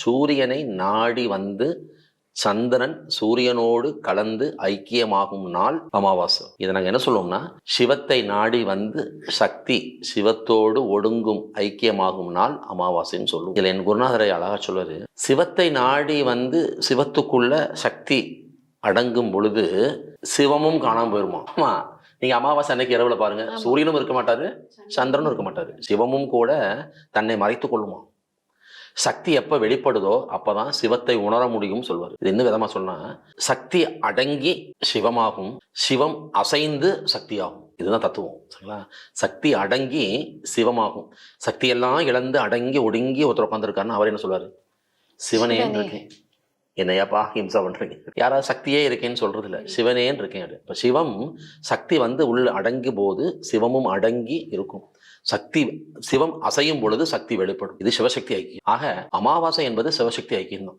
சூரியனை நாடி வந்து சந்திரன் சூரியனோடு கலந்து ஐக்கியமாகும் நாள் அமாவாசை. இதை நாங்கள் என்ன சொல்லுவோம்னா, சிவத்தை நாடி வந்து சக்தி சிவத்தோடு ஒடுங்கும் ஐக்கியமாகும் நாள் அமாவாசைன்னு சொல்லுவோம். இதில் என் குருநாதரை அழகா சொல்லுவாரு, சிவத்தை நாடி வந்து சிவத்துக்குள்ள சக்தி அடங்கும் பொழுது சிவமும் காணாம போயிருமா. ஆமா, நீங்க அமாவாசை அன்னைக்கு இரவுல பாருங்க, சூரியனும் இருக்க மாட்டாரு, சந்திரனும் இருக்க மாட்டாரு, சிவமும் கூட தன்னை மறைத்து கொள்ளுமா. சக்தி எப்ப வெளிப்படுதோ அப்பதான் சிவத்தை உணர முடியும் சொல்வார். இது என்ன விதமா சொன்னா, சக்தி அடங்கி சிவமாகும், சிவம் அசைந்து சக்தியாகும். இதுதான் தத்துவம். சரிங்களா? சக்தி அடங்கி சிவமாகும். சக்தி எல்லாம் இழந்து அடங்கி ஒடுங்கி ஒருத்தர் உட்காந்துருக்காருன்னு அவர் என்ன சொல்வாரு, சிவனேன்னு இருக்கேன், என்னையாப்பா ஹிம்சா பண்றீங்க. யாராவது சக்தியே இருக்கேன்னு சொல்றது இல்லை, சிவனேன்னு இருக்கேன். இப்ப சிவம் சக்தி வந்து உள்ள அடங்கி போது சிவமும் அடங்கி இருக்கும். சக்தி சிவம் அசையும் பொழுது சக்தி வெளிப்படும். இது சிவசக்தி ஐக்கியம். ஆக அமாவாசை என்பது சிவசக்தி ஐக்கியம் தான்.